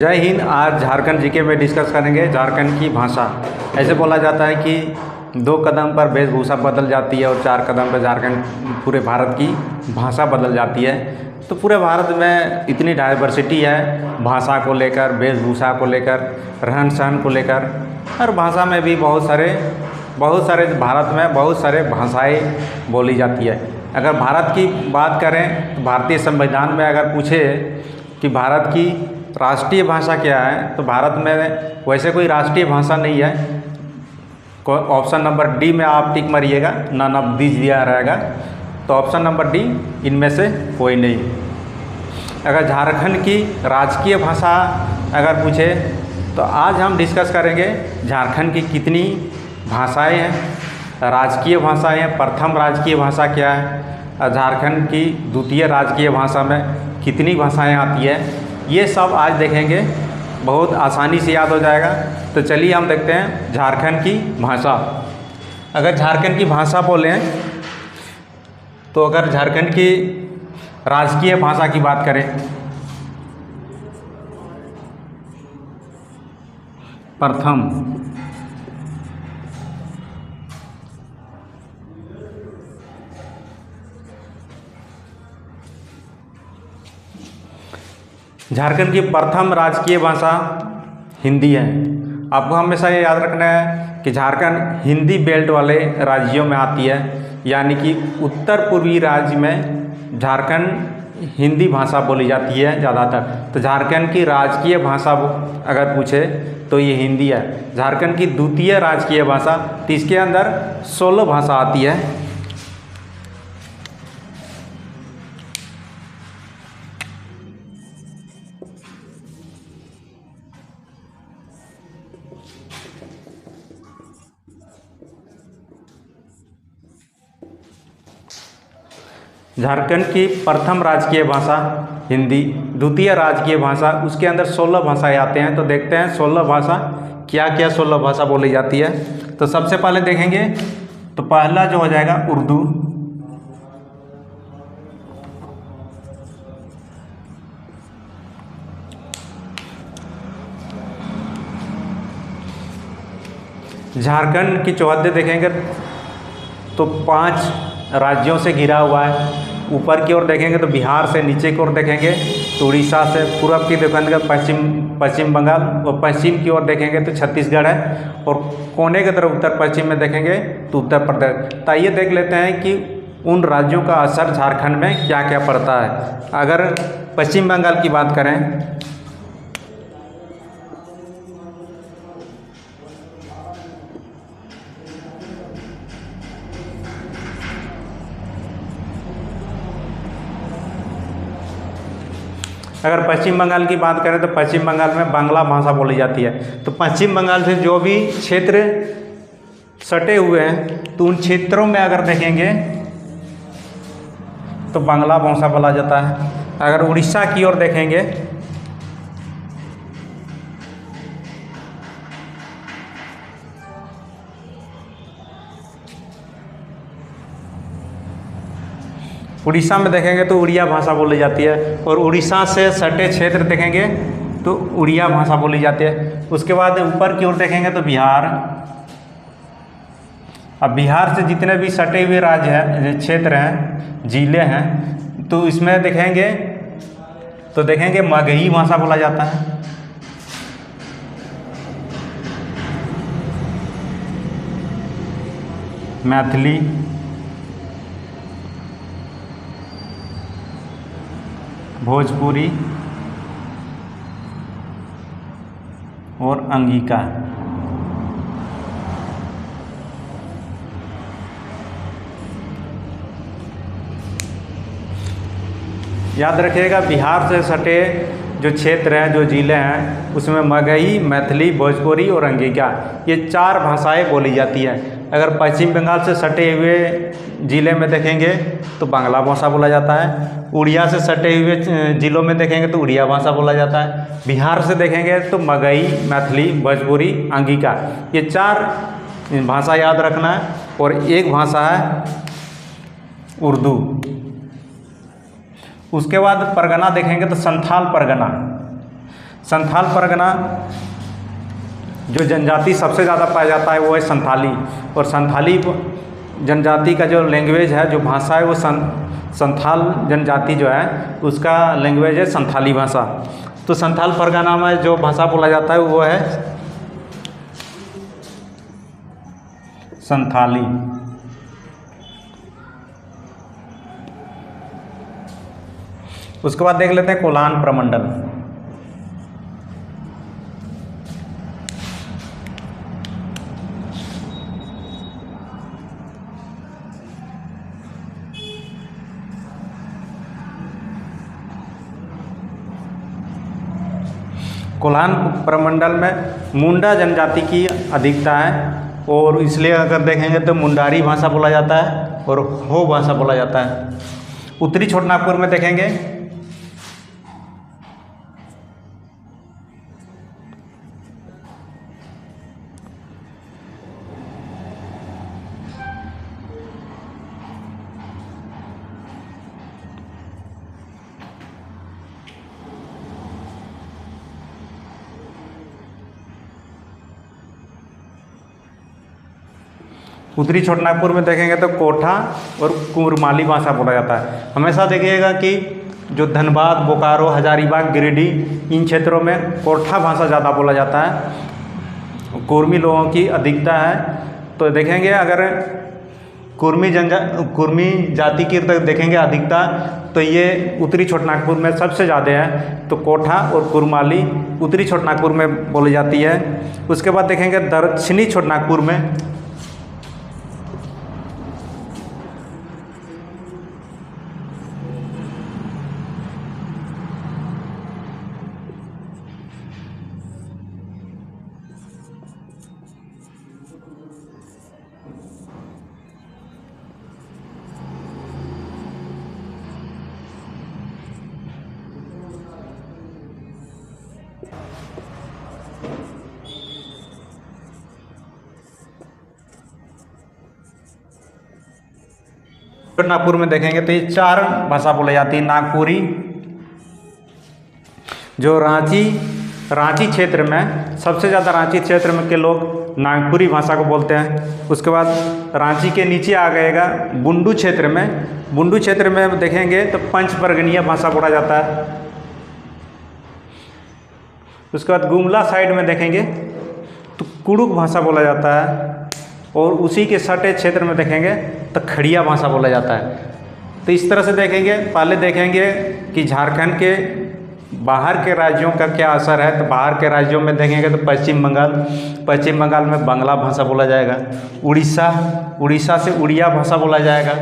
जय हिंद। आज झारखंड जीके में डिस्कस करेंगे झारखंड की भाषा। ऐसे बोला जाता है कि 2 कदम पर वेशभूषा बदल जाती है और 4 कदम पर झारखंड पूरे भारत की भाषा बदल जाती है। तो पूरे भारत में इतनी डाइवर्सिटी है भाषा को लेकर, वेशभूषा को लेकर, रहन सहन को लेकर। और भाषा में भी बहुत सारे भारत में बहुत सारे भाषाएँ बोली जाती है। अगर भारत की बात करें तो भारतीय संविधान में अगर पूछे कि भारत की राष्ट्रीय भाषा क्या है तो भारत में वैसे कोई राष्ट्रीय भाषा नहीं है। ऑप्शन नंबर डी में आप टिक मारिएगा, नन ऑफ दीज दिया रहेगा, तो ऑप्शन नंबर डी इनमें से कोई नहीं। अगर झारखंड की राजकीय भाषा अगर पूछे तो आज हम डिस्कस करेंगे झारखंड की कितनी भाषाएं हैं, राजकीय भाषाएं हैं, प्रथम राजकीय भाषा क्या है, झारखंड की द्वितीय राजकीय भाषा में कितनी भाषाएं आती है, ये सब आज देखेंगे। बहुत आसानी से याद हो जाएगा। तो चलिए हम देखते हैं झारखंड की भाषा। अगर झारखंड की भाषा बोलें तो अगर झारखंड की राजकीय भाषा की बात करें, प्रथम झारखंड की प्रथम राजकीय भाषा हिंदी है। आपको हमेशा ये याद रखना है कि झारखंड हिंदी बेल्ट वाले राज्यों में आती है, यानी कि उत्तर पूर्वी राज्य में झारखंड हिंदी भाषा बोली जाती है ज़्यादातर। तो झारखंड की राजकीय भाषा अगर पूछे तो ये हिंदी है। झारखंड की द्वितीय राजकीय भाषा, तो इसके अंदर 16 भाषा आती है। झारखंड की प्रथम राजकीय भाषा हिंदी, द्वितीय राजकीय भाषा, उसके अंदर 16 भाषाएं आते हैं। तो देखते हैं 16 भाषा क्या क्या 16 भाषा बोली जाती है। तो सबसे पहले देखेंगे तो पहला जो हो जाएगा उर्दू, झारखंड की चौहद्दी देखेंगे तो 5 राज्यों से घिरा हुआ है। ऊपर की ओर देखेंगे तो बिहार से, नीचे की ओर देखेंगे तो उड़ीसा से, पूरब की देखेंगे पश्चिम बंगाल, और पश्चिम की ओर देखेंगे तो छत्तीसगढ़ है, और कोने की तरफ उत्तर पश्चिम में देखेंगे तो उत्तर प्रदेश। तो आइए देख लेते हैं कि उन राज्यों का असर झारखंड में क्या क्या पड़ता है। अगर पश्चिम बंगाल की बात करें अगर पश्चिम बंगाल की बात करें तो पश्चिम बंगाल में बांग्ला भाषा बोली जाती है। तो पश्चिम बंगाल से जो भी क्षेत्र सटे हुए हैं तो उन क्षेत्रों में अगर देखेंगे तो बांग्ला भाषा बोला जाता है। अगर उड़ीसा की ओर देखेंगे उड़ीसा में देखेंगे तो उड़िया भाषा बोली जाती है, और उड़ीसा से सटे क्षेत्र देखेंगे तो उड़िया भाषा बोली जाती है। उसके बाद ऊपर की ओर देखेंगे तो बिहार। अब बिहार से जितने भी सटे हुए राज्य हैं, क्षेत्र हैं, जिले हैं, तो इसमें देखेंगे तो मगही भाषा बोला जाता है। मैथिली, भोजपुरी और अंगिका। याद रखिएगा बिहार से सटे जो क्षेत्र हैं, जो जिले हैं, उसमें मगही, मैथिली, भोजपुरी और अंगिका, ये 4 भाषाएं बोली जाती है। अगर पश्चिम बंगाल से सटे हुए ज़िले में देखेंगे तो बांग्ला भाषा बोला जाता है। उड़िया से सटे हुए ज़िलों में देखेंगे तो उड़िया भाषा बोला जाता है। बिहार से देखेंगे तो मगही, मैथिली, भोजपुरी, अंगिका, ये 4 भाषा याद रखना है। और एक भाषा है उर्दू। उसके बाद परगना देखेंगे तो संथाल परगना। संथाल परगना जो जनजाति सबसे ज़्यादा पाया जाता है वो है संथाली, और संथाली जनजाति का जो लैंग्वेज है, जो भाषा है, वो संथाल जनजाति जो है उसका लैंग्वेज है संथाली भाषा। तो संथाल परगना में जो भाषा बोला जाता है वो है संथाली। उसके बाद देख लेते हैं कोलान प्रमंडल। कोल्हान प्रमंडल में मुंडा जनजाति की अधिकता है, और इसलिए अगर देखेंगे तो मुंडारी भाषा बोला जाता है और हो भाषा बोला जाता है। उत्तरी छोटानागपुर में देखेंगे उत्तरी छोटानागपुर में देखेंगे तो कोठा और कुरमाली भाषा बोला जाता है। हमेशा देखिएगा कि जो धनबाद, बोकारो, हजारीबाग, गिरिडीह इन क्षेत्रों में कोठा भाषा ज़्यादा बोला जाता है। कुर्मी लोगों की अधिकता है। तो देखेंगे अगर कुर्मी जाति की देखेंगे अधिकता, तो ये उत्तरी छोटानागपुर में सबसे ज़्यादा है। तो कोठा और कुरमाली उत्तरी छोटानागपुर में बोली जाती है। उसके बाद देखेंगे दक्षिणी छोटानागपुर में नागपुर में देखेंगे तो ये 4 भाषा बोली जाती है। नागपुरी, जो रांची क्षेत्र में सबसे ज़्यादा रांची क्षेत्र में के लोग नागपुरी भाषा को बोलते हैं। उसके बाद रांची के नीचे आ गएगा बुंडू क्षेत्र में देखेंगे तो पंचपर्गनीय भाषा बोला जाता है। उसके बाद गुमला साइड में देखेंगे तो कुड़ुक भाषा बोला जाता है, और उसी के सटे क्षेत्र में देखेंगे तो खड़िया भाषा बोला जाता है। तो इस तरह से देखेंगे, पहले देखेंगे कि झारखंड के बाहर के राज्यों का क्या असर है। तो बाहर के राज्यों में देखेंगे तो पश्चिम बंगाल में बांग्ला भाषा बोला जाएगा। उड़ीसा से उड़िया भाषा बोला जाएगा।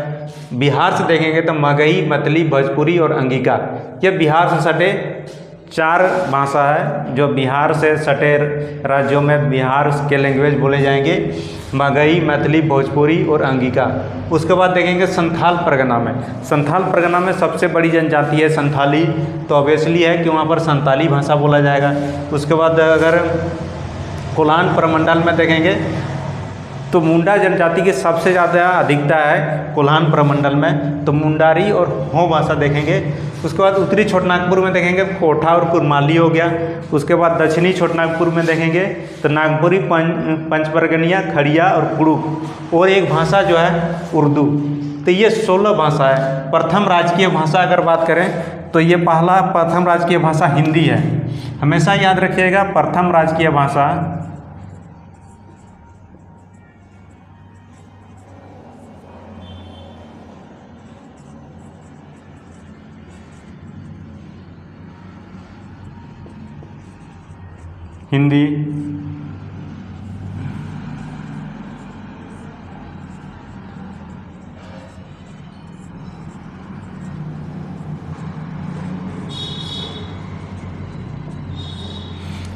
बिहार से देखेंगे तो मगही, मतली, भोजपुरी और अंगिका, ये बिहार से सटे 4 भाषा है जो बिहार से सटे राज्यों में बिहार के लैंग्वेज बोले जाएंगे, मगही, मैथिली, भोजपुरी और अंगिका। उसके बाद देखेंगे संथाल परगना में सबसे बड़ी जनजाति है संथाली, तो ऑब्वियसली है कि वहाँ पर संथाली भाषा बोला जाएगा। उसके बाद अगर कोलान प्रमंडल में देखेंगे तो मुंडा जनजाति की सबसे ज़्यादा अधिकता है कोल्हान प्रमंडल में, तो मुंडारी और हो भाषा देखेंगे। उसके बाद उत्तरी छोटानागपुर में देखेंगे कोठा और कुरमाली हो गया। उसके बाद दक्षिणी छोटानागपुर में देखेंगे तो नागपुरी, पंचपर्गनिया, खड़िया और कुड़ुक, और एक भाषा जो है उर्दू। तो ये 16 भाषा है। प्रथम राजकीय भाषा अगर बात करें तो ये प्रथम राजकीय भाषा हिंदी है। हमेशा याद रखिएगा प्रथम राजकीय भाषा हिंदी।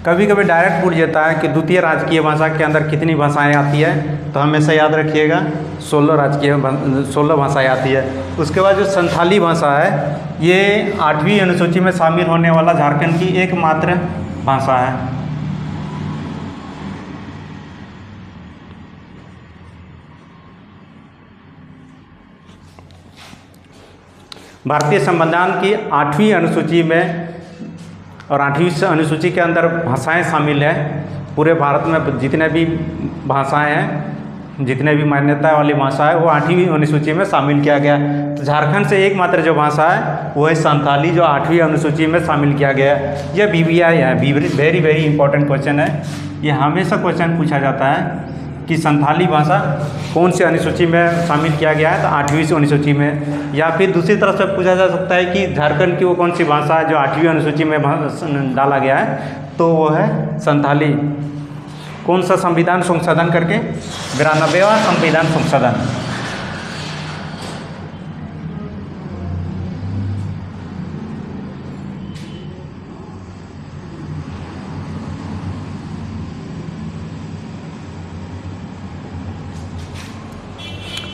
कभी कभी डायरेक्ट पूछ जाता है कि द्वितीय राजकीय भाषा के अंदर कितनी भाषाएं आती है, तो हमेशा याद रखिएगा 16 भाषाएं आती है। उसके बाद जो संथाली भाषा है ये 8वीं अनुसूची में शामिल होने वाला झारखंड की एकमात्र भाषा है। भारतीय संविधान की 8वीं अनुसूची में और 8वीं अनुसूची के अंदर भाषाएं शामिल है। पूरे भारत में जितने भी भाषाएं हैं, जितने भी मान्यता वाली भाषा है, वो 8वीं अनुसूची में शामिल किया गया है। तो झारखंड से एकमात्र जो भाषा है वो है संथाली, जो 8वीं अनुसूची में शामिल किया गया है। यह BVI है, वेरी वेरी इंपॉर्टेंट क्वेश्चन है। ये हमेशा क्वेश्चन पूछा जाता है कि संथाली भाषा कौन सी अनुसूची में शामिल किया गया है, तो 8वीं अनुसूची में। या फिर दूसरी तरफ से पूछा जा सकता है कि झारखंड की वो कौन सी भाषा है जो 8वीं अनुसूची में डाला गया है, तो वो है संथाली। कौन सा संविधान संशोधन करके? 92वां संविधान संशोधन।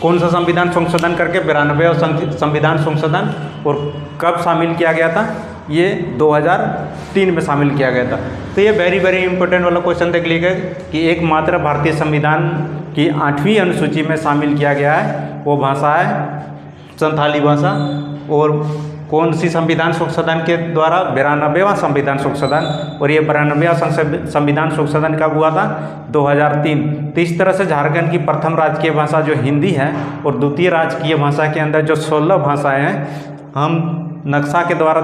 कौन सा संविधान संशोधन करके? 92वां संविधान संशोधन। और कब शामिल किया गया था? ये 2003 में शामिल किया गया था। तो ये वेरी वेरी इंपॉर्टेंट वाला क्वेश्चन देख लीजिएगा कि एकमात्र भारतीय संविधान की 8वीं अनुसूची में शामिल किया गया है वो भाषा है संथाली भाषा। और कौन सी संविधान संशोधन के द्वारा? 92वां संविधान संशोधन। और ये 92वां संविधान संशोधन कब हुआ था? 2003। तो इस तरह से झारखंड की प्रथम राजकीय भाषा जो हिंदी है और द्वितीय राजकीय भाषा के अंदर जो 16 भाषाएं हैं, हम नक्शा के द्वारा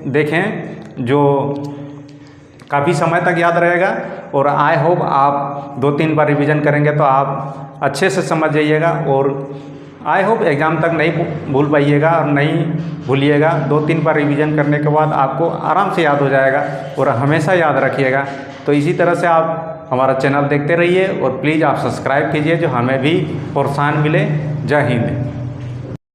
देखें जो काफ़ी समय तक याद रहेगा। और आई होप आप 2-3 बार रिवीजन करेंगे तो आप अच्छे से समझ जाइएगा। और आई होप एग्ज़ाम तक नहीं भूल पाइएगा और नहीं भूलिएगा। 2-3 बार रिवीजन करने के बाद आपको आराम से याद हो जाएगा और हमेशा याद रखिएगा। तो इसी तरह से आप हमारा चैनल देखते रहिए और प्लीज़ आप सब्सक्राइब कीजिए, जो हमें भी प्रोत्साहन मिले। जय हिंद।